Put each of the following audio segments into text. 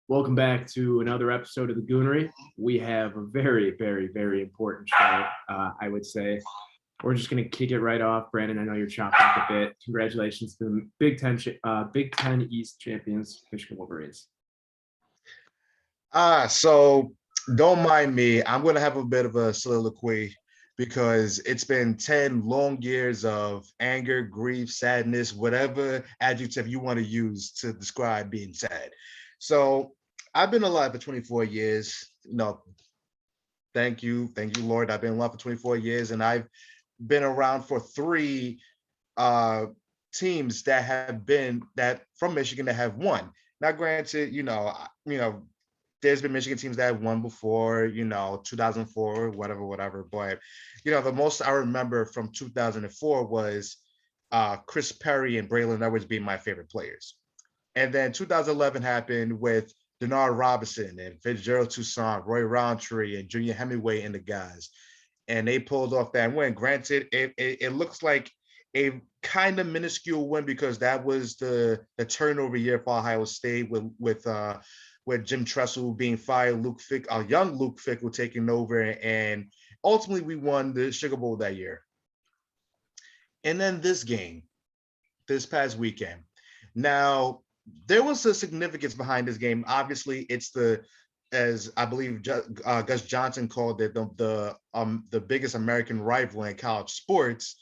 Welcome back to another episode of the Goonery. We have a very, very, very important show, I would say. We're just going to kick it right off. Brandon, I know you're chopping up a bit. Congratulations to the Big Ten East champions, Michigan Wolverines. So don't mind me. I'm going to have a bit of a soliloquy because it's been 10 long years of anger, grief, sadness, whatever adjective you want to use to describe being sad. So I've been alive for 24 years. No, thank you. Thank you, Lord. I've been alive for 24 years and I've been around for three uh, teams that have been that from Michigan that have won. Now, granted, there's been Michigan teams that have won before, 2004, whatever. But, the most I remember from 2004 was Chris Perry and Braylon Edwards being my favorite players. And then 2011 happened with Denard Robinson and Fitzgerald Toussaint, Roy Roundtree, and Junior Hemingway and the guys. And they pulled off that win. Granted, it looks like a kind of minuscule win because that was the turnover year for Ohio State with Jim Tressel being fired, young Luke Fickell taking over, and ultimately we won the Sugar Bowl that year. And then this past weekend. Now, there was a significance behind this game. Obviously, it's as I believe Gus Johnson called it, the biggest American rivalry in college sports.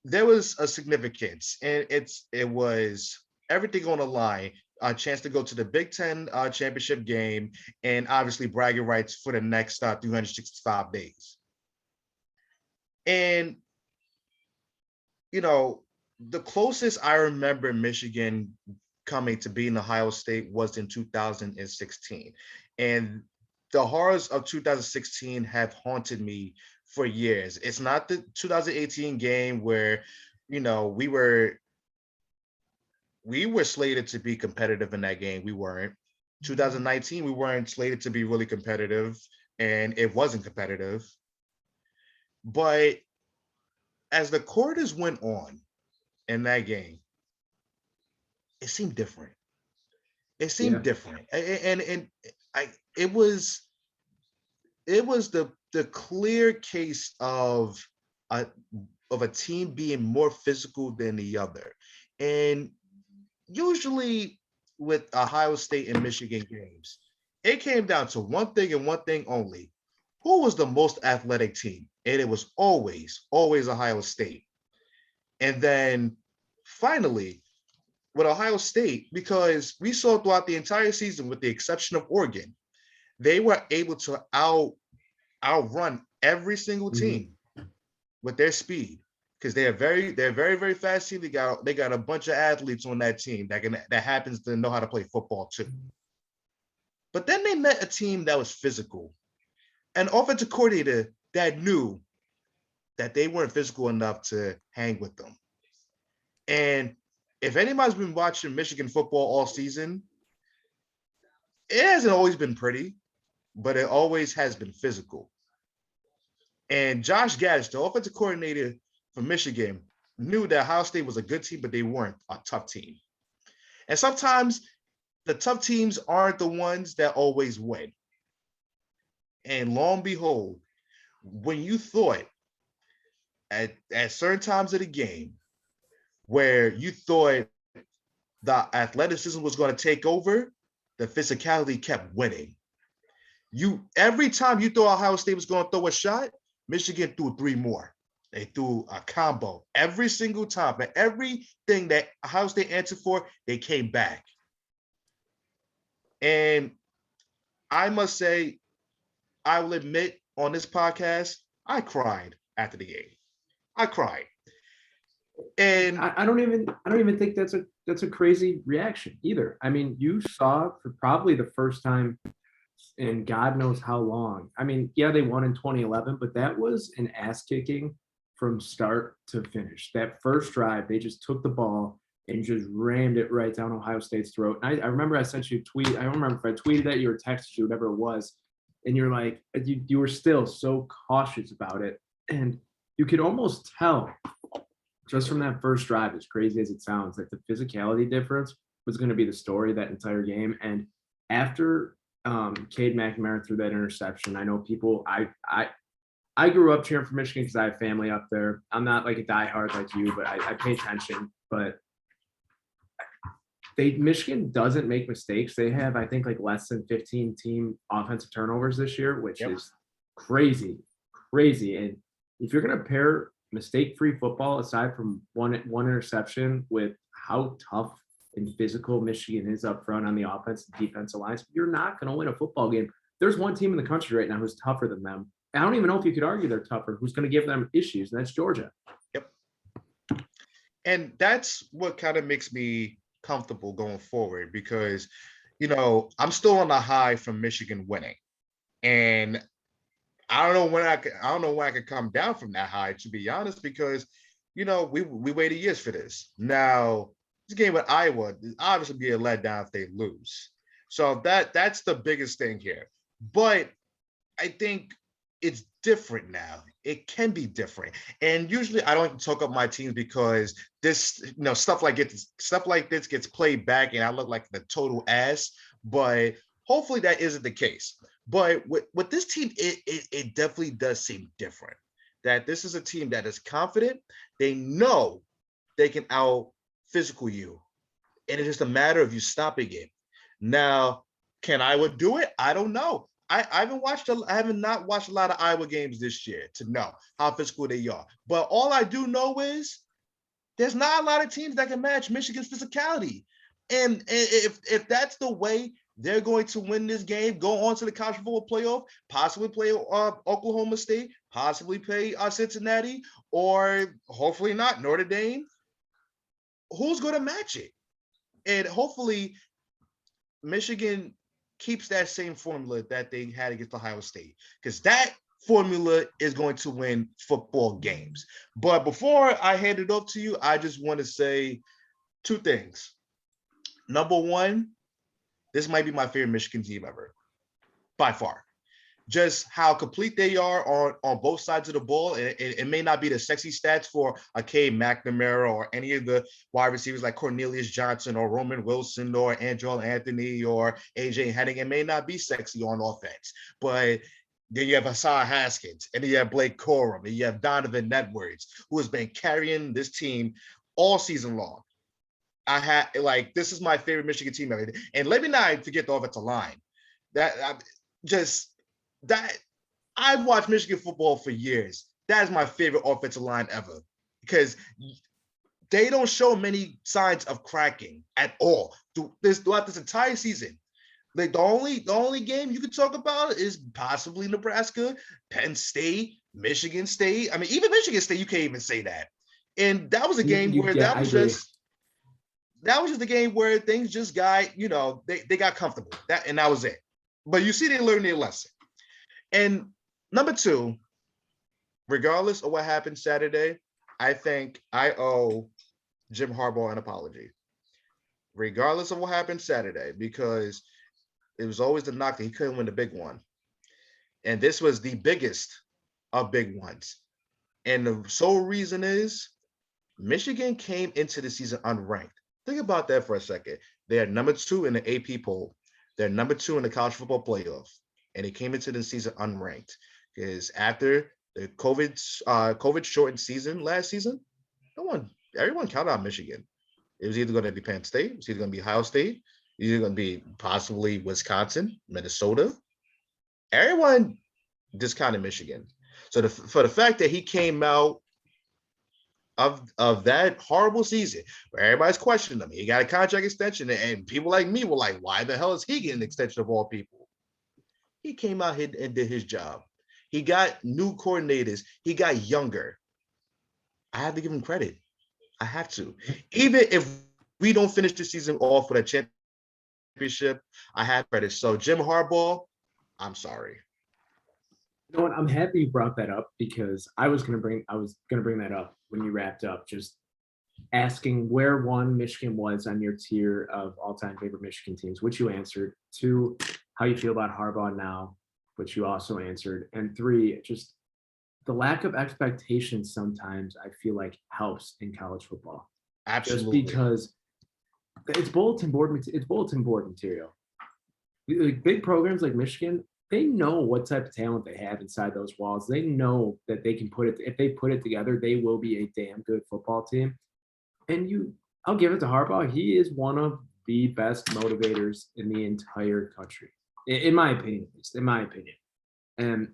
There was a significance, and it was everything on the line. A chance to go to the Big Ten championship game, and obviously bragging rights for the next 365 days. And the closest I remember Michigan coming to beating Ohio State was in 2016. And the horrors of 2016 have haunted me for years. It's not the 2018 game where, we were slated to be competitive in that game. We weren't. 2019, we weren't slated to be really competitive, and it wasn't competitive. But as the quarters went on in that game, it seemed different. It seemed different, and it was the clear case of a team being more physical than the other, and usually with Ohio State and Michigan games, it came down to one thing and one thing only: who was the most athletic team, and it was always Ohio State. And then finally, with Ohio State, because we saw throughout the entire season, with the exception of Oregon, they were able to outrun every single team with their speed, because they're very, very fast team. They got a bunch of athletes on that team that happens to know how to play football too. But then they met a team that was physical, an offensive coordinator that knew that they weren't physical enough to hang with them. And if anybody's been watching Michigan football all season, it hasn't always been pretty, but it always has been physical. And Josh Gattis, the offensive coordinator for Michigan, knew that Ohio State was a good team, but they weren't a tough team. And sometimes the tough teams aren't the ones that always win. And lo and behold, when you thought at certain times of the game where you thought the athleticism was going to take over, the physicality kept winning. Every time you thought Ohio State was going to throw a shot, Michigan threw three more. They threw a combo every single time. But everything that Ohio State answered for, they came back. And I must say, I will admit on this podcast, I cried after the game. I cried. And I don't even think that's a crazy reaction either. I mean, you saw for probably the first time in God knows how long. I mean, yeah, they won in 2011, but that was an ass kicking from start to finish. That first drive, they just took the ball and just rammed it right down Ohio State's throat. And I remember I sent you a tweet. I don't remember if I tweeted at you or texted you, whatever it was. And you're like, you were still so cautious about it. And you could almost tell just from that first drive, as crazy as it sounds, like the physicality difference was going to be the story of that entire game. And after Cade McNamara threw that interception, I know people. I grew up cheering for Michigan because I have family up there. I'm not like a diehard like you, but I pay attention. But Michigan doesn't make mistakes. They have, I think, like less than 15 team offensive turnovers this year, which Yep. is crazy, crazy. And if you're gonna pair mistake-free football aside from one interception with how tough and physical Michigan is up front on the offense and defensive lines, you're not gonna win a football game. There's one team in the country right now who's tougher than them. I don't even know if you could argue they're tougher. Who's going to give them issues? And that's Georgia. Yep. And that's what kind of makes me comfortable going forward because, I'm still on the high from Michigan winning. And I don't know when I could come down from that high, to be honest, because, we waited years for this. Now, this game with Iowa obviously be a letdown if they lose. So that's the biggest thing here. But I think it's different now. It can be different. And usually I don't talk up my teams because this, stuff like this gets played back and I look like the total ass. But hopefully that isn't the case. But with this team, it definitely does seem different. That this is a team that is confident. They know they can out physical you. And it's just a matter of you stopping it. Now, can Iowa do it? I don't know. I haven't not watched a lot of Iowa games this year to know how physical they are. But all I do know is there's not a lot of teams that can match Michigan's physicality. And if that's the way they're going to win this game, go on to the college football playoff, possibly play Oklahoma State, possibly play Cincinnati, or hopefully not Notre Dame, who's going to match it? And hopefully Michigan keeps that same formula that they had against Ohio State, because that formula is going to win football games. But before I hand it off to you, I just want to say two things. Number one, this might be my favorite Michigan team ever, by far. Just how complete they are on both sides of the ball. It may not be the sexy stats for a Cade McNamara or any of the wide receivers like Cornelius Johnson or Roman Wilson or Andrell Anthony or AJ Henning. It may not be sexy on offense, but then you have Hassan Haskins, and then you have Blake Corum, and you have Donovan Edwards, who has been carrying this team all season long. This is my favorite Michigan team ever. And let me not forget the offensive line. I've watched Michigan football for years. That is my favorite offensive line ever because they don't show many signs of cracking at all throughout this entire season. Like the only game you could talk about is possibly Nebraska, Penn State, Michigan State. I mean, even Michigan State, you can't even say that. And that was a game where that was just the game where things just got, they got comfortable. And that was it. But you see, they learned their lesson. And number two, regardless of what happened Saturday, I think I owe Jim Harbaugh an apology. Regardless of what happened Saturday, because it was always the knock that he couldn't win the big one. And this was the biggest of big ones. And the sole reason is Michigan came into the season unranked. Think about that for a second. They're number 2 in the AP poll. They're number 2 in the college football playoff. And they came into the season unranked because after the COVID shortened season last season, everyone counted on Michigan. It was either going to be Penn State, it was either going to be Ohio State, it was either going to be possibly Wisconsin, Minnesota. Everyone discounted Michigan. So for the fact that he came out of that horrible season where everybody's questioning him, he got a contract extension, and people like me were like, why the hell is he getting an extension of all people? He came out here and did his job. He got new coordinators. He got younger. I have to give him credit. I have to. Even if we don't finish the season off with a championship, I have credit. So Jim Harbaugh, I'm sorry. You know what? I'm happy you brought that up because I was gonna bring that up when you wrapped up, just asking where one, Michigan was on your tier of all-time favorite Michigan teams, which you answered. 2, how you feel about Harbaugh now, which you also answered. And 3, just the lack of expectations sometimes I feel like helps in college football. Absolutely. Just because it's bulletin board material. like big programs like Michigan, they know what type of talent they have inside those walls. They know that they can put it, if they put it together, they will be a damn good football team. And I'll give it to Harbaugh. He is one of the best motivators in the entire country, in my opinion, at least, in my opinion. And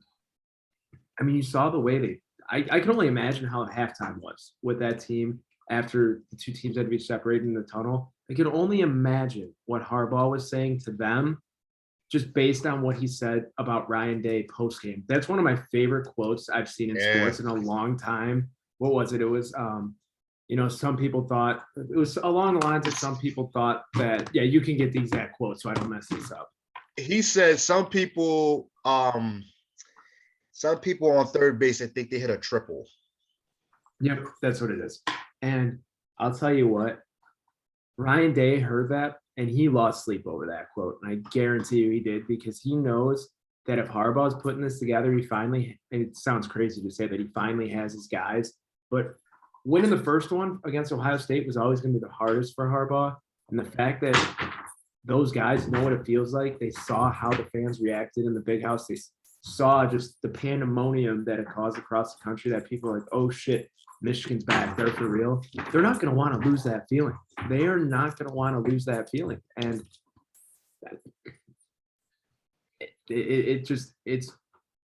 I mean, you saw the way I can only imagine how halftime was with that team after the two teams had to be separated in the tunnel. I can only imagine what Harbaugh was saying to them just based on what he said about Ryan Day post game. That's one of my favorite quotes I've seen in Yeah. sports in a long time. What was it? It was, some people thought it was along the lines of some people thought that, yeah, you can get the exact quote so I don't mess this up. He said some people on third base, I think they hit a triple. Yep, that's what it is. And I'll tell you what, Ryan Day heard that and he lost sleep over that quote. And I guarantee you he did, because he knows that if Harbaugh's putting this together, he finally, and it sounds crazy to say that he finally has his guys, but winning the first one against Ohio State was always going to be the hardest for Harbaugh. And the fact that those guys know what it feels like, they saw how the fans reacted in the big house. They saw just the pandemonium that it caused across the country, that people are like, oh shit, Michigan's back. They're for real. They're not going to want to lose that feeling. They are not going to want to lose that feeling. And it's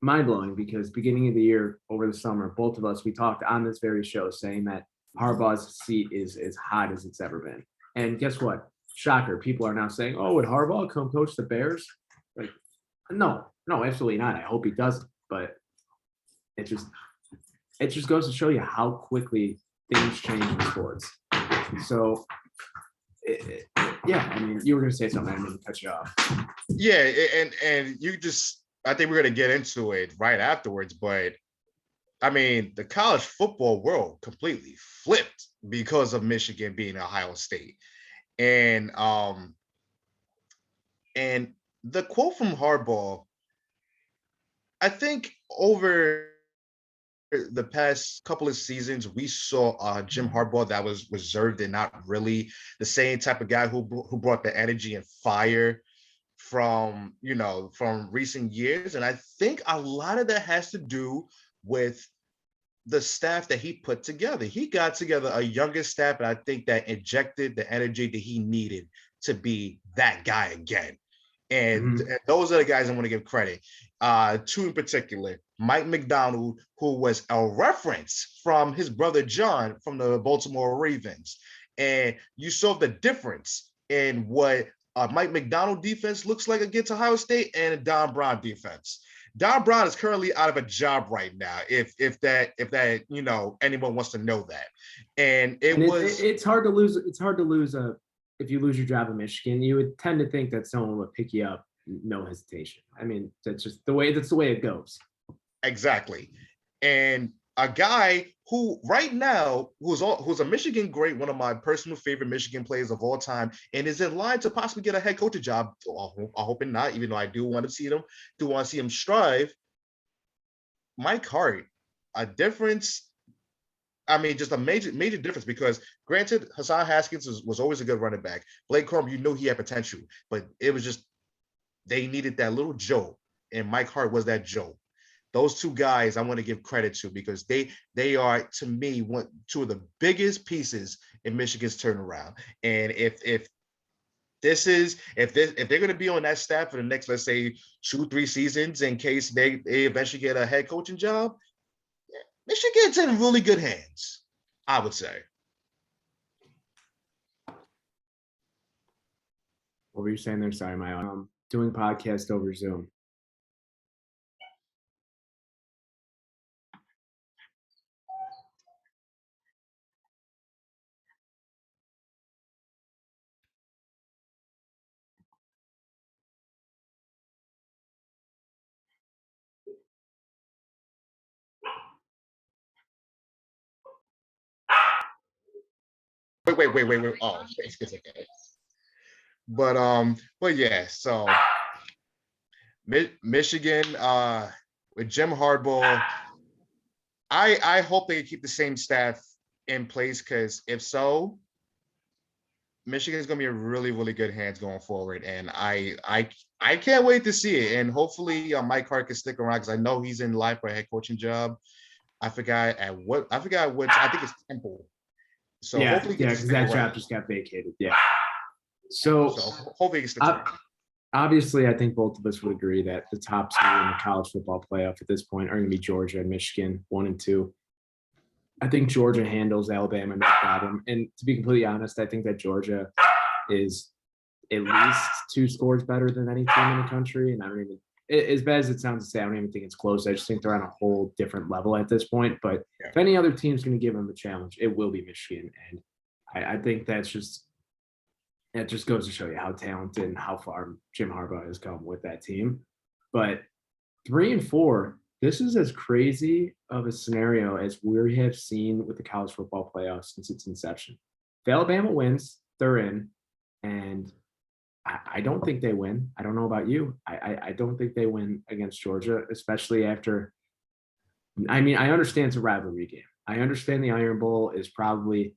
mind blowing, because beginning of the year over the summer, both of us, we talked on this very show saying that Harbaugh's seat is as hot as it's ever been. And guess what? Shocker. People are now saying, oh, would Harbaugh come coach the Bears? Like, no, absolutely not. I hope he doesn't. But it just goes to show you how quickly things change in sports. So, yeah, I mean, you were going to say something. I didn't mean to cut you off. Yeah, and you just, I think we're going to get into it right afterwards, but I mean, the college football world completely flipped because of Michigan being Ohio State. And the quote from Harbaugh, I think over the past couple of seasons, we saw Jim Harbaugh that was reserved and not really the same type of guy who brought the energy and fire from recent years. And I think a lot of that has to do with the staff that he put together. He got together a younger staff, and I think that injected the energy that he needed to be that guy again. And those are the guys I want to give credit. Two in particular, Mike McDonald, who was a reference from his brother John from the Baltimore Ravens. And you saw the difference in what Mike McDonald defense looks like against Ohio State and a Don Brown defense. Don Brown is currently out of a job right now, if that anyone wants to know that. And it's hard to lose. It's hard to lose if you lose your job in Michigan. You would tend to think that someone would pick you up, no hesitation. I mean, that's the way it goes. Exactly. And a guy who right now who's a Michigan great, one of my personal favorite Michigan players of all time, and is in line to possibly get a head coaching job. I'm hoping not, even though I do want to see him strive. Mike Hart, a difference. I mean, just a major difference, because granted, Hassan Haskins was always a good running back. Blake Corum, you know he had potential, but it was just they needed that little jolt, and Mike Hart was that jolt. Those two guys I want to give credit to, because they are, to me, two of the biggest pieces in Michigan's turnaround. And if they're going to be on that staff for the next, let's say, 2-3 seasons, in case they eventually get a head coaching job, Michigan's in really good hands, I would say. What were you saying there? Sorry, doing podcast over Zoom. Wait. Oh, it's okay. But yeah, so Michigan with Jim Harbaugh, I hope they keep the same staff in place, because if so, Michigan's gonna be in really, really good hands going forward, and I can't wait to see it. And hopefully, Mike Hart can stick around because I know he's in line for a head coaching job. I forgot which. I think it's Temple. So Yeah, hopefully, he yeah, can because stick that job around. just got vacated. Yeah. So So hopefully, he sticks uh, around. obviously, I think both of us would agree that the top two in the college football playoff at this point are going to be Georgia and Michigan, 1 and 2. I think Georgia handles Alabama no problem. And to be completely honest, I think that Georgia is at least 2 scores better than any team in the country. And I don't even, as bad as it sounds to say, I don't even think it's close. I just think they're on a whole different level at this point. But Yeah. if any other team's going to give them a challenge, it will be Michigan. And I think that just goes to show you how talented and how far Jim Harbaugh has come with that team. But 3 and 4, this is as crazy of a scenario as we have seen with the college football playoffs since its inception. If Alabama wins, they're in, and I don't think they win. I don't know about you. I don't think they win against Georgia, especially after. I mean, I understand it's a rivalry game. I understand the Iron Bowl is probably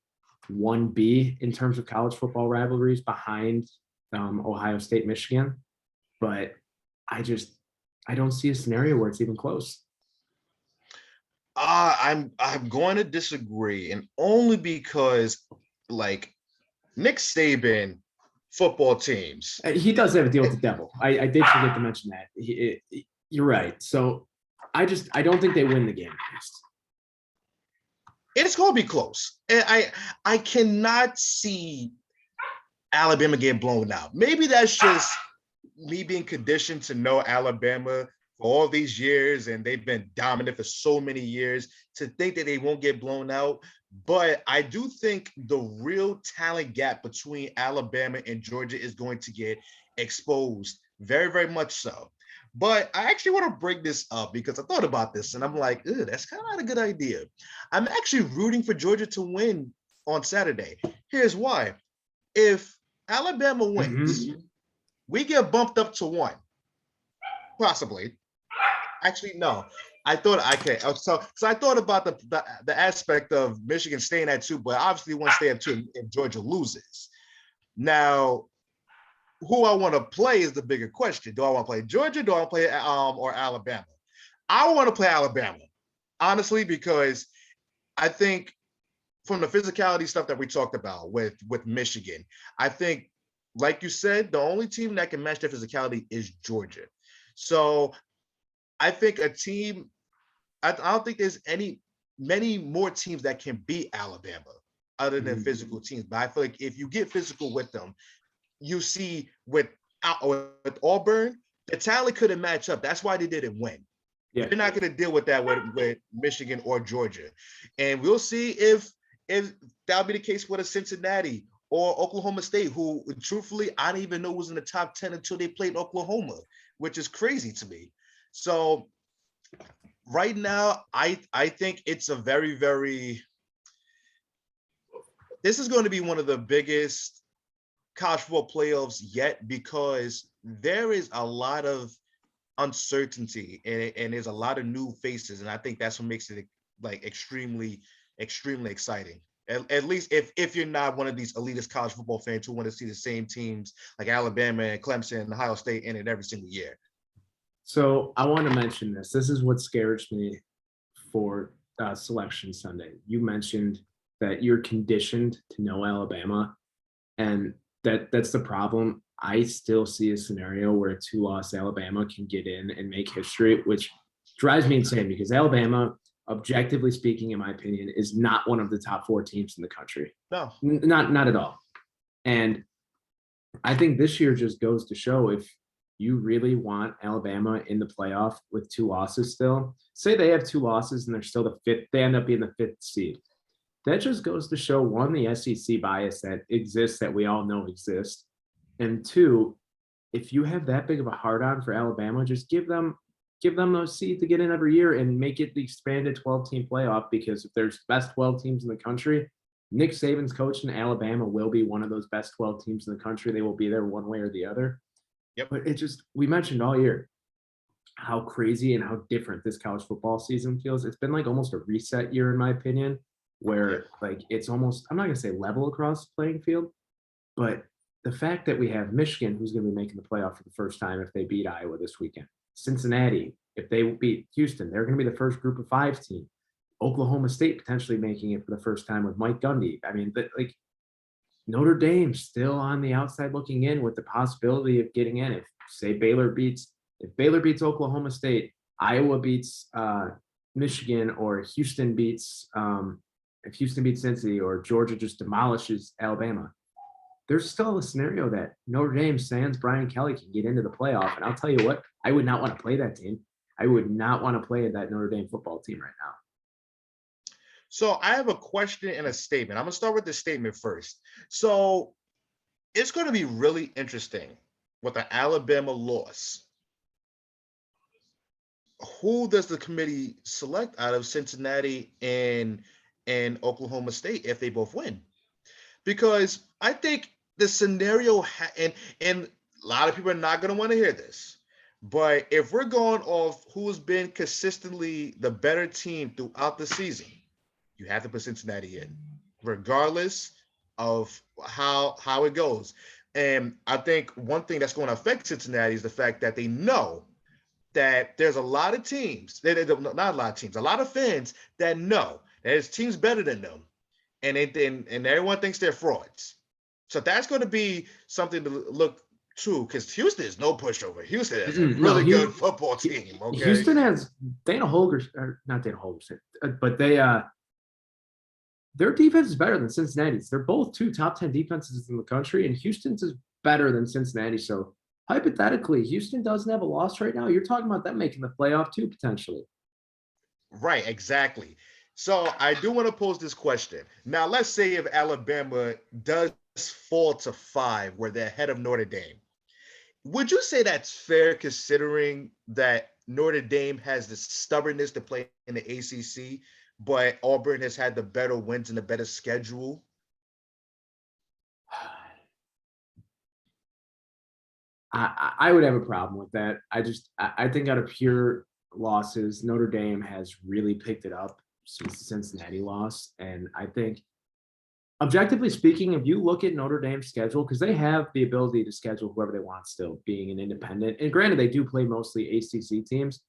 1B in terms of college football rivalries behind Ohio State, Michigan, but I don't see a scenario where it's even close. I'm going to disagree, and only because like Nick Saban football teams. He does have a deal with the devil. I did forget to mention that. You're right. So I don't think they win the game. It's going to be close, and I cannot see Alabama get blown out. Maybe that's just me being conditioned to know Alabama for all these years, and they've been dominant for so many years, to think that they won't get blown out. But I do think the real talent gap between Alabama and Georgia is going to get exposed, very, very much so. But I actually want to bring this up because I thought about this and I'm like, that's kind of not a good idea. I'm actually rooting for Georgia to win on Saturday. Here's why. If Alabama wins, we get bumped up to 1, possibly. Actually, no. I thought so I thought about the aspect of Michigan staying at 2, but obviously want to stay at 2 if Georgia loses. Now, who I want to play is the bigger question. Do I want to play Georgia? Do I want to play or Alabama? I want to play Alabama, honestly, because I think from the physicality stuff that we talked about with Michigan, I think, like you said, the only team that can match their physicality is Georgia. So I think I don't think there's many more teams that can beat Alabama other than physical teams. But I feel like if you get physical with them, you see with Auburn, the talent couldn't match up. That's why they didn't win. Yeah. They're not going to deal with that with Michigan or Georgia. And we'll see if that'll be the case with a Cincinnati or Oklahoma State, who truthfully, I didn't even know was in the top 10 until they played Oklahoma, which is crazy to me. So right now, I think it's a very, very, this is going to be one of the biggest college football playoffs yet, because there is a lot of uncertainty and there's a lot of new faces. And I think that's what makes it like extremely, extremely exciting. At least if you're not one of these elitist college football fans who want to see the same teams like Alabama and Clemson and Ohio State in it every single year. So I want to mention this. This is what scares me for Selection Sunday. You mentioned that you're conditioned to know Alabama, and that's the problem. I still see a scenario where a 2-loss Alabama can get in and make history, which drives me insane because Alabama, objectively speaking, in my opinion, is not one of the top 4 teams in the country. No, not at all. And I think this year just goes to show, if you really want Alabama in the playoff with 2 losses still, say they have 2 losses and they're still the 5th, they end up being the 5th seed. That just goes to show, 1, the SEC bias that exists, that we all know exists. And 2, if you have that big of a hard on for Alabama, just give them those seeds to get in every year and make it the expanded 12-team playoff, because if there's best 12 teams in the country, Nick Saban's coach in Alabama will be one of those best 12 teams in the country. They will be there one way or the other. Yep. But we mentioned all year how crazy and how different this college football season feels. It's been like almost a reset year, in my opinion, where like it's almost, I'm not going to say level across the playing field, But the fact that we have Michigan, who's going to be making the playoff for the first time if they beat Iowa this weekend, Cincinnati, if they beat Houston, they're going to be the first Group of 5 team. Oklahoma State potentially making it for the first time with Mike Gundy. I mean, but like Notre Dame still on the outside looking in with the possibility of getting in. If Baylor beats Oklahoma State, Iowa beats Michigan, or Houston beats if Houston beats Cincinnati, or Georgia just demolishes Alabama, there's still a scenario that Notre Dame sans Brian Kelly can get into the playoff. And I'll tell you what, I would not want to play that team. I would not want to play that Notre Dame football team right now. So I have a question and a statement. I'm going to start with the statement first. So it's going to be really interesting with the Alabama loss. Who does the committee select out of Cincinnati and Oklahoma State if they both win? Because I think the scenario and a lot of people are not going to want to hear this, but if we're going off who's been consistently the better team throughout the season, you have to put Cincinnati in, regardless of how it goes. And I think one thing that's going to affect Cincinnati is the fact that they know that there's a lot of teams, not a lot of teams, a lot of fans that know that there's teams better than them, and everyone thinks they're frauds. So that's going to be something to look to, because Houston is no pushover. Houston is a really good football team. Okay, Houston has Dana Holgers, or not Dana Holgers, but their defense is better than Cincinnati's. They're both 2 top 10 defenses in the country, and Houston's is better than Cincinnati. So hypothetically, Houston doesn't have a loss right now. You're talking about them making the playoff too, potentially. Right, exactly. So I do want to pose this question. Now, let's say if Alabama does fall to 5, where they're ahead of Notre Dame, would you say that's fair, considering that Notre Dame has the stubbornness to play in the ACC, but Auburn has had the better wins and the better schedule? I would have a problem with that. I think out of pure losses, Notre Dame has really picked it up since the Cincinnati loss. And I think, objectively speaking, if you look at Notre Dame's schedule, because they have the ability to schedule whoever they want still, being an independent. And granted, they do play mostly ACC teams.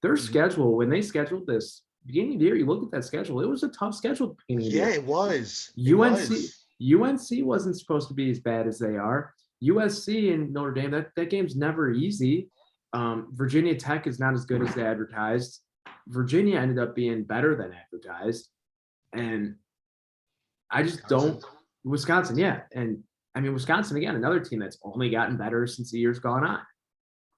Their schedule, when they scheduled this beginning of the year, you look at that schedule, it was a tough schedule. Yeah, it was. UNC wasn't supposed to be as bad as they are. USC and Notre Dame, that game's never easy. Virginia Tech is not as good as they advertised. Virginia ended up being better than advertised. And I just don't – Wisconsin, yeah. And, I mean, Wisconsin, again, another team that's only gotten better since the year's gone on.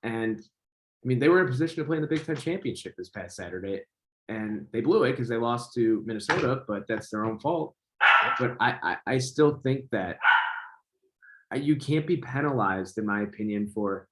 And, I mean, they were in a position to play in the Big Ten Championship this past Saturday, and they blew it because they lost to Minnesota, but that's their own fault. But I still think that you can't be penalized, in my opinion, for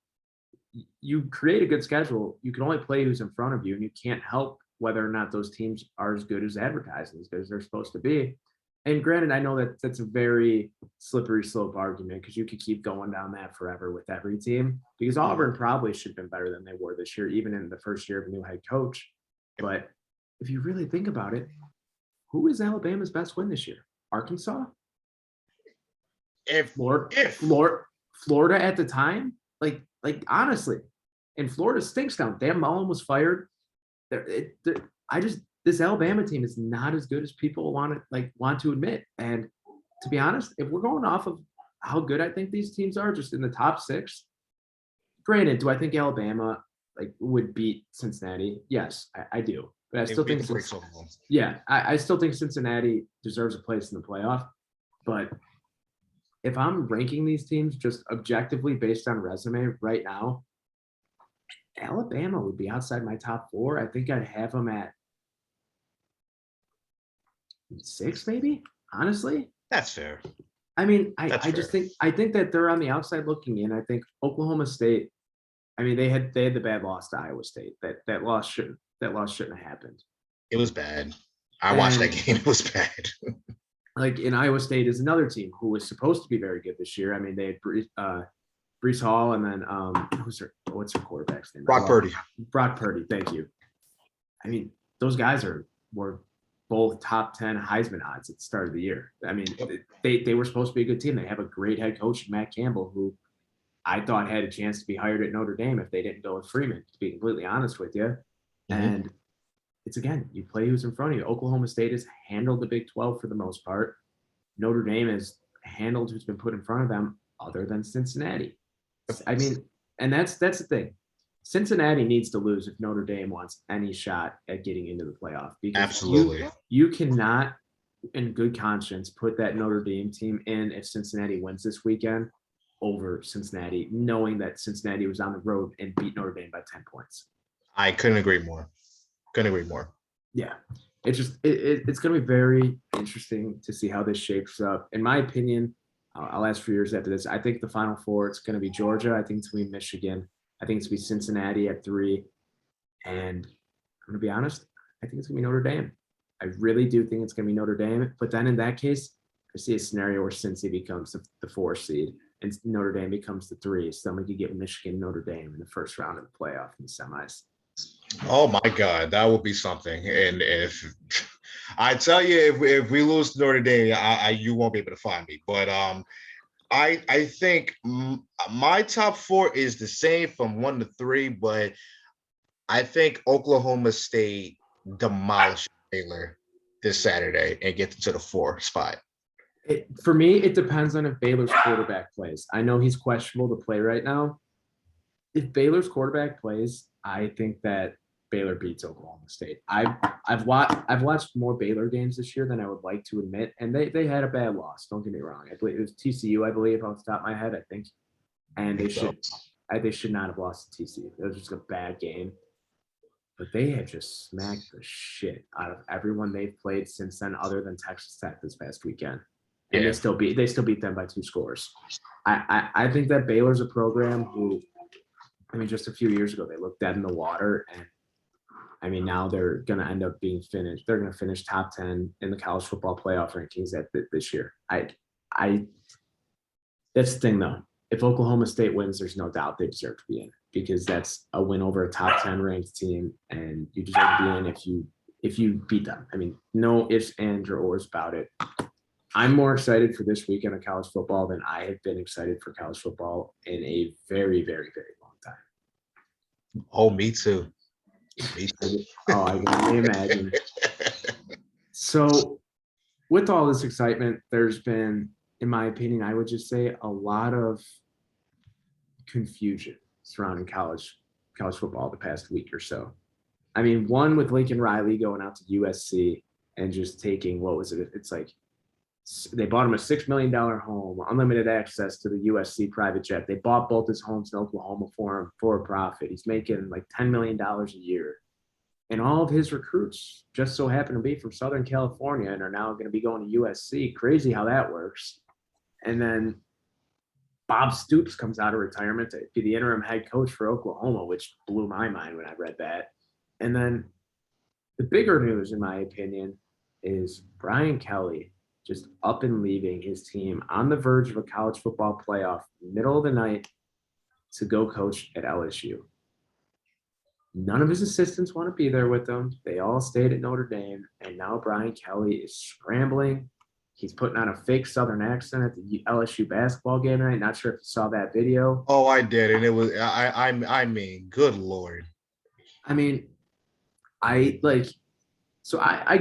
you create a good schedule. You can only play who's in front of you, and you can't help whether or not those teams are as good as advertised, as good as they're supposed to be. And granted, I know that that's a very slippery slope argument, because you could keep going down that forever with every team, because Auburn probably should have been better than they were this year, even in the first year of a new head coach. But if you really think about it, who is Alabama's best win this year? Arkansas? Florida at the time? Like honestly, and Florida stinks now. Dan Mullen was fired. This Alabama team is not as good as people want to admit. And to be honest, if we're going off of how good I think these teams are, just in the top 6, granted, do I think Alabama would beat Cincinnati? Yes, I do. But I still think I still think Cincinnati deserves a place in the playoff. But if I'm ranking these teams just objectively based on resume right now, Alabama would be outside my top 4. I think I'd have them at 6, maybe. Honestly, that's fair. I mean, I think that they're on the outside looking in. I think Oklahoma State. I mean, they had the bad loss to Iowa State. That loss shouldn't have happened. It was bad. I watched that game. It was bad. In Iowa State is another team who was supposed to be very good this year. I mean, they had Brees Hall, and then what's her quarterback's name? Brock Purdy. Brock Purdy. Thank you. I mean, those guys were both top 10 Heisman odds at the start of the year. I mean, Yep. they were supposed to be a good team. They have a great head coach, Matt Campbell, who I thought had a chance to be hired at Notre Dame if they didn't go with Freeman, to be completely honest with you. Mhm. And it's again, you play who's in front of you. Oklahoma State has handled the Big 12 for the most part. Notre Dame has handled who's been put in front of them, other than Cincinnati. I mean, and that's the thing. Cincinnati needs to lose if Notre Dame wants any shot at getting into the playoff, because Absolutely. you cannot, in good conscience, put that Notre Dame team in if Cincinnati wins this weekend over Cincinnati, knowing that Cincinnati was on the road and beat Notre Dame by 10 points. I couldn't agree more. Couldn't agree more. Yeah, it's just it's going to be very interesting to see how this shapes up. In my opinion, I'll ask for yours after this. I think the Final Four, it's going to be Georgia. I think it's going to be Michigan. I think it's going to be Cincinnati at 3. And I'm going to be honest, I think it's going to be Notre Dame. I really do think it's going to be Notre Dame. But then in that case, I see a scenario where Cincy becomes the 4 seed and Notre Dame becomes the 3. So then we could get Michigan, Notre Dame in the first round of the playoff in the semis. Oh my God, that would be something. And if I tell you, if we lose to Notre Dame, you won't be able to find me. But I think my top 4 is the same from 1 to 3, but I think Oklahoma State demolishes Baylor this Saturday and gets to the 4 spot. For me, it depends on if Baylor's quarterback plays. I know he's questionable to play right now. If Baylor's quarterback plays, I think that Baylor beats Oklahoma State. I've watched more Baylor games this year than I would like to admit, and they had a bad loss. Don't get me wrong. I believe it was TCU. I believe off the top of my head, I think, and they should not have lost to TCU. It was just a bad game. But they have just smacked the shit out of everyone they've played since then, other than Texas Tech this past weekend. And Yeah. they still beat them by 2 scores. I think that Baylor's a program who, I mean, just a few years ago, they looked dead in the water. And I mean, now they're going to end up being finished. They're going to finish top 10 in the college football playoff rankings this year. That's the thing, though. If Oklahoma State wins, there's no doubt they deserve to be in, because that's a win over a top 10 ranked team, and you deserve to be in if you beat them. I mean, no ifs, ands, or ors about it. I'm more excited for this weekend of college football than I have been excited for college football in a very, very, very long time. Oh, me too. Me too. Oh, I can only imagine. So, with all this excitement, there's been, in my opinion, I would just say a lot of confusion surrounding college football the past week or so. I mean, one with Lincoln Riley going out to USC and just taking, what was it? It's like they bought him a $6 million home, unlimited access to the USC private jet. They bought both his homes in Oklahoma for him for a profit. He's making like $10 million a year. And all of his recruits just so happen to be from Southern California and are now going to be going to USC. Crazy how that works. And then Bob Stoops comes out of retirement to be the interim head coach for Oklahoma, which blew my mind when I read that. And then the bigger news, in my opinion, is Brian Kelly just up and leaving his team on the verge of a college football playoff, middle of the night, to go coach at LSU. None of his assistants want to be there with him. They all stayed at Notre Dame, and now Brian Kelly is scrambling. He's putting on a fake Southern accent at the LSU basketball game tonight. Not sure if you saw that video. Oh, I did, and it was I mean, good Lord. I mean, I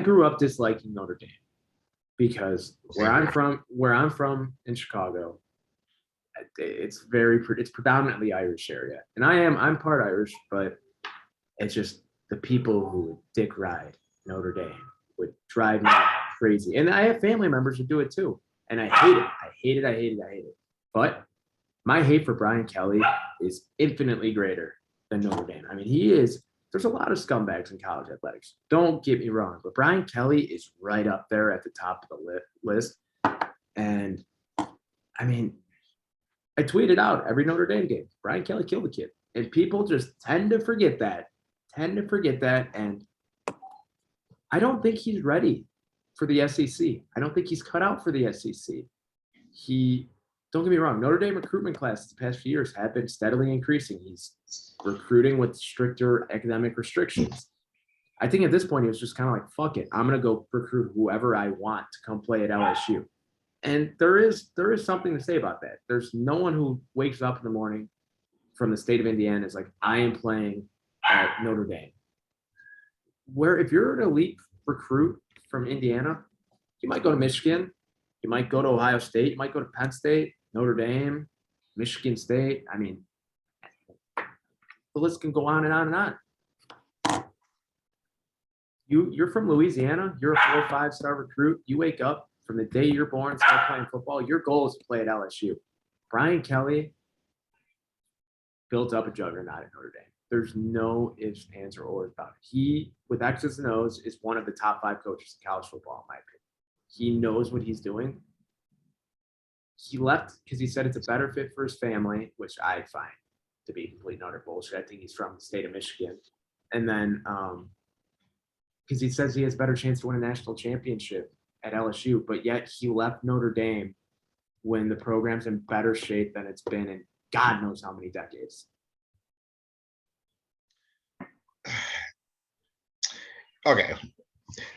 grew up disliking Notre Dame because where I'm from in Chicago, it's predominantly Irish area, and I'm part Irish, but it's just the people who would dick ride Notre Dame would drive me crazy. And I have family members who do it too. And I hate it. But my hate for Brian Kelly is infinitely greater than Notre Dame. I mean, there's a lot of scumbags in college athletics. Don't get me wrong, but Brian Kelly is right up there at the top of the list. And I mean, I tweeted out every Notre Dame game, Brian Kelly killed the kid. And people just tend to forget that. And I don't think he's ready for the SEC. I don't think he's cut out for the SEC. Don't get me wrong, Notre Dame recruitment classes the past few years have been steadily increasing. He's recruiting with stricter academic restrictions. I think at this point, he was just kind of like, fuck it. I'm going to go recruit whoever I want to come play at LSU. And there is something to say about that. There's no one who wakes up in the morning from the state of Indiana is like, I am playing at Notre Dame. Where if you're an elite recruit from Indiana, you might go to Michigan, you might go to Ohio State, you might go to Penn State, Notre Dame, Michigan State. I mean, the list can go on and on and on. You're from Louisiana, you're a 4 or 5-star recruit. You wake up from the day you're born, start playing football. Your goal is to play at LSU. Brian Kelly built up a juggernaut at Notre Dame. There's no ifs, ands, or ors about it. He, with X's and O's, is one of the top 5 coaches in college football, in my opinion. He knows what he's doing. He left because he said it's a better fit for his family, which I find to be complete and utter bullshit. I think he's from the state of Michigan. And then because he says he has a better chance to win a national championship at LSU, but yet he left Notre Dame when the program's in better shape than it's been in God knows how many decades. Okay.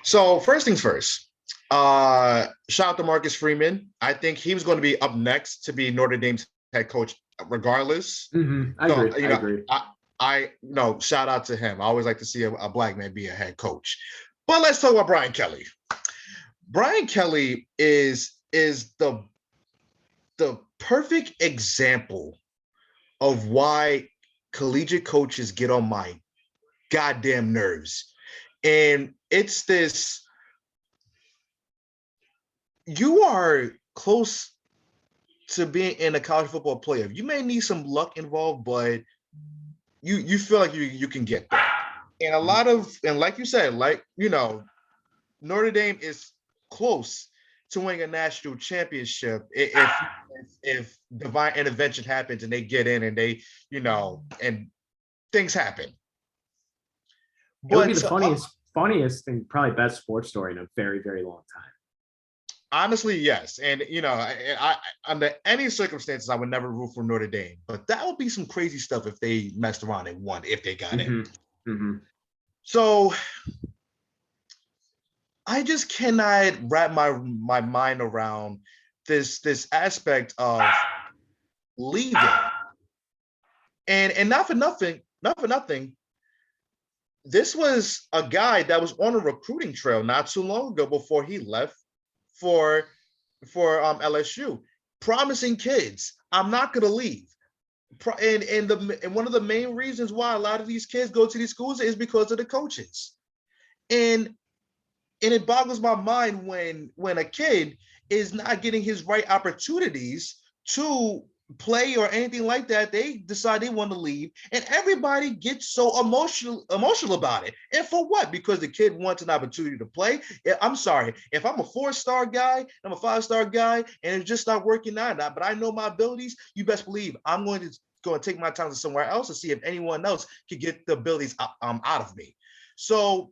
So first things first. Shout out to Marcus Freeman. I think he was going to be up next to be Notre Dame's head coach, regardless. I agree. Shout out to him. I always like to see a black man be a head coach. But let's talk about Brian Kelly. Brian Kelly is the perfect example of why collegiate coaches get on my goddamn nerves. And it's this, you are close to being in a college football playoff. You may need some luck involved, but you feel like you can get there. And a lot of, and like you said, Notre Dame is close to winning a national championship if divine intervention happens and they get in and they, and things happen. It would be the funniest and probably best sports story in a very, very long time. Honestly, yes. And, I under any circumstances, I would never root for Notre Dame. But that would be some crazy stuff if they messed around and won, if they got in. Mm-hmm. So I just cannot wrap my mind around this aspect of leaving. And not for nothing, this was a guy that was on a recruiting trail not too long ago before he left for LSU, promising kids, I'm not going to leave. And one of the main reasons why a lot of these kids go to these schools is because of the coaches. And it boggles my mind when a kid is not getting his right opportunities to play or anything like that. They decide they want to leave, and everybody gets so emotional about it. And for what? Because the kid wants an opportunity to play. I'm sorry, if I'm a 4-star guy, I'm a 5-star guy, and it just not working out, but I know my abilities, you best believe I'm going to take my time to somewhere else to see if anyone else can get the abilities out of me. So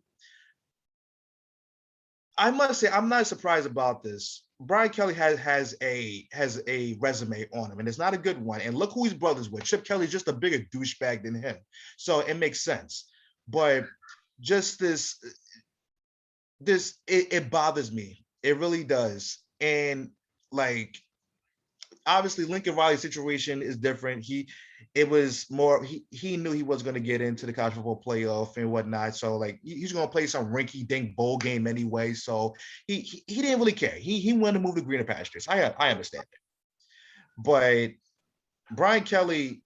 I must say, I'm not surprised about this. Brian Kelly has a resume on him, and it's not a good one. And look who he's brothers with. Chip Kelly's just a bigger douchebag than him, so it makes sense. But just it bothers me. It really does. And obviously Lincoln Riley's situation is different. He knew he was going to get into the college football playoff and whatnot. So he's going to play some rinky dink bowl game anyway. So he didn't really care. He wanted to move to greener pastures. I understand it. But Brian Kelly,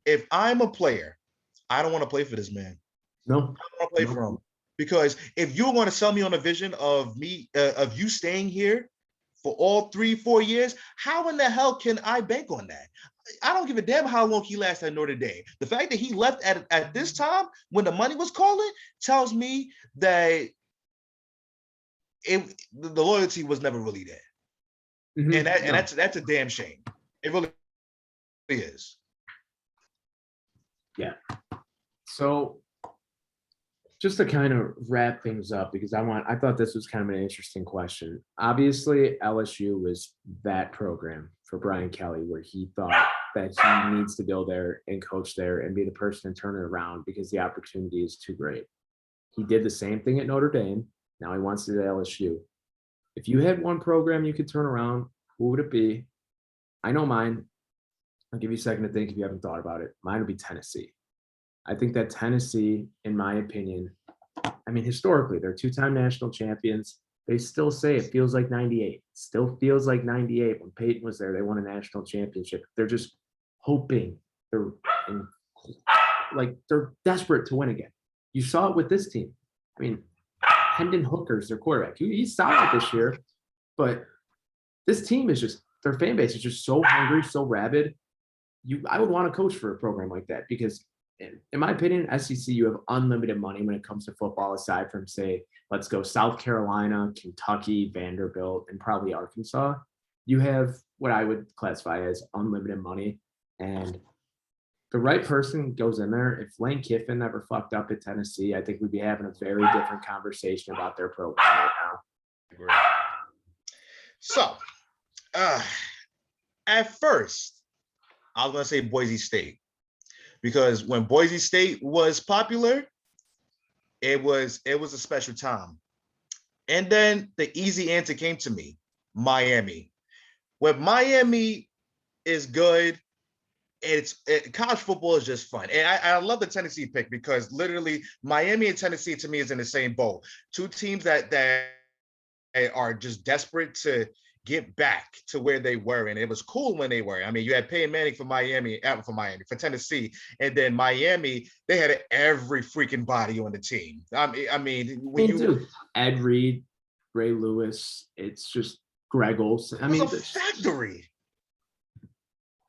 if I'm a player, I don't want to play for this man. No, I don't want to play for him, because if you're going to sell me on a vision of you staying here for all 3-4 years, how in the hell can I bank on that? I don't give a damn how long he lasts at Notre Dame. The fact that he left at this time when the money was calling tells me that the loyalty was never really there. Mm-hmm. And that's a damn shame. It really is. Yeah. So just to kind of wrap things up, because I thought this was kind of an interesting question. Obviously, LSU was that program for Brian Kelly where he thought that he needs to go there and coach there and be the person to turn it around because the opportunity is too great. He did the same thing at Notre Dame. Now he wants to do LSU. If you had one program you could turn around, who would it be? I know mine. I'll give you a second to think if you haven't thought about it. Mine would be Tennessee. I think that Tennessee, in my opinion, I mean, historically, they're two-time national champions. They still say it feels like 98. Still feels like 98. When Peyton was there, they won a national championship. They're just hoping. They're in, like they're desperate to win again. You saw it with this team. I mean, Hendon Hooker's their quarterback. He's solid this year, but this team is just their fan base is just so hungry, so rabid. I would want to coach for a program like that because, in my opinion, SEC, you have unlimited money when it comes to football. Aside from, say, let's go South Carolina, Kentucky, Vanderbilt, and probably Arkansas, you have what I would classify as unlimited money. And the right person goes in there. If Lane Kiffin never fucked up at Tennessee, I think we'd be having a very different conversation about their program right now. So, at first, I was gonna say Boise State because when Boise State was popular, it was a special time. And then the easy answer came to me, Miami. When Miami is good, college football is just fun. And I love the Tennessee pick because literally Miami and Tennessee to me is in the same boat. Two teams that are just desperate to get back to where they were. And it was cool when they were. I mean, you had Peyton Manning for Tennessee. And then Miami, they had every freaking body on the team. I mean, dude, Ed Reed, Ray Lewis, it's just Greg Olson. It was a factory.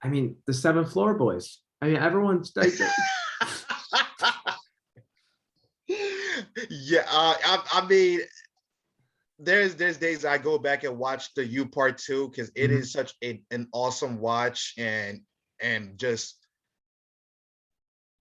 I mean, the 7th Floor Boys. I mean, everyone's like, yeah. I mean, there's days I go back and watch the U Part 2 because it is such an awesome watch and just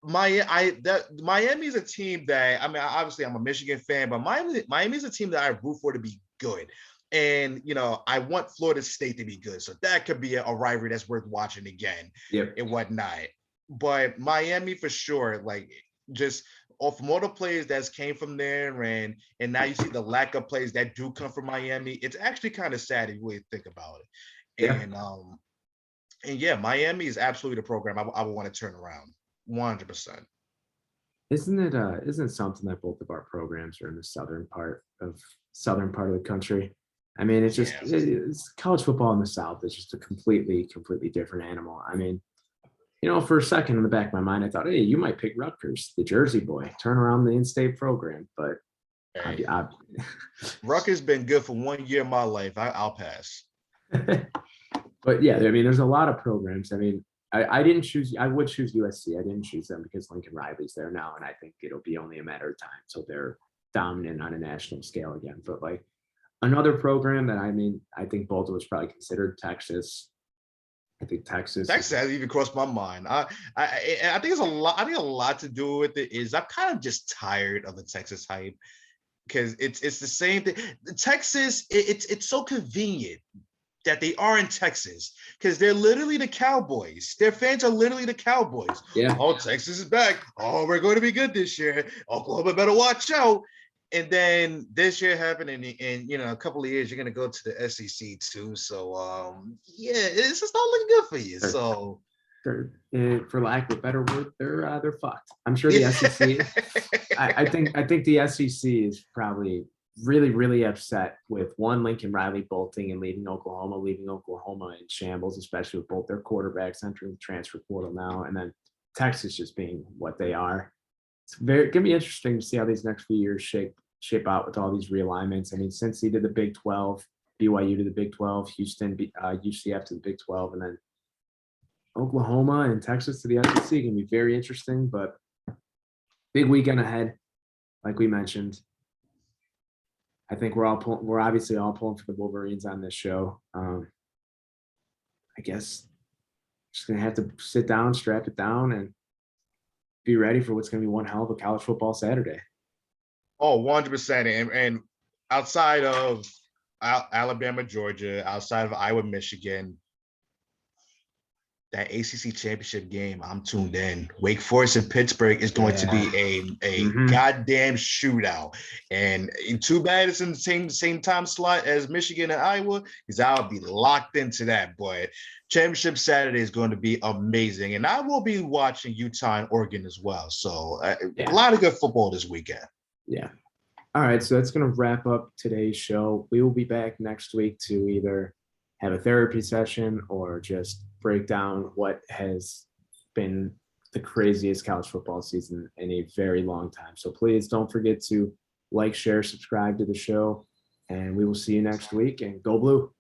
Miami's a team that I mean, obviously I'm a Michigan fan, but Miami's a team that I root for to be good. And I want Florida State to be good, so that could be a rivalry that's worth watching again, and whatnot. But Miami for sure, like just from all the players that came from there, and now you see the lack of players that do come from Miami. It's actually kind of sad if you really think about it. And yeah, Miami is absolutely the program I would want to turn around, 100%. Isn't it something that both of our programs are in the southern part of the country? I mean, it's just it's college football in the South is just a completely different animal. I mean, for a second in the back of my mind, I thought, hey, you might pick Rutgers, the Jersey boy, turn around the in-state program. But Rutgers been good for 1 year of my life. I'll pass. But yeah, I mean, there's a lot of programs. I mean, I didn't choose. I would choose USC. I didn't choose them because Lincoln Riley's there now, and I think it'll be only a matter of time till they're dominant on a national scale again. But like another program that I think both of us probably considered Texas. I think Texas hasn't even crossed my mind. I think it's a lot. I think a lot to do with it is I'm kind of just tired of the Texas hype because it's the same thing. Texas, it's so convenient that they are in Texas because they're literally the Cowboys. Their fans are literally the Cowboys. Yeah. Oh, Texas is back. Oh, we're going to be good this year. Oklahoma better watch out. And then this year happened, and a couple of years you're gonna go to the SEC too. So it's just not looking good for you. So for lack of a better word, they're fucked. I'm sure the SEC. I think the SEC is probably really upset with Lincoln Riley bolting and leaving Oklahoma in shambles, especially with both their quarterbacks entering the transfer portal now, and then Texas just being what they are. It's gonna be interesting to see how these next few years shape out with all these realignments. I mean, since he did the Big 12, BYU to the Big 12, Houston, UCF to the Big 12, and then Oklahoma and Texas to the SEC can be very interesting. But big weekend ahead, like we mentioned. I think we're obviously all pulling for the Wolverines on this show. I guess just gonna have to sit down, strap it down, and be ready for what's going to be one hell of a college football Saturday. Oh, 100%. And outside of Alabama, Georgia, outside of Iowa, Michigan, that ACC championship game, I'm tuned in. Wake Forest and Pittsburgh is going to be a goddamn shootout, and too bad it's in the same time slot as Michigan and Iowa, because I'll be locked into that. But championship Saturday is going to be amazing, and I will be watching Utah and Oregon as well. So a lot of good football this weekend. Yeah. All right, so that's going to wrap up today's show. We will be back next week to either have a therapy session or just break down what has been the craziest college football season in a very long time. So please don't forget to like, share, subscribe to the show, and we will see you next week. And go Blue.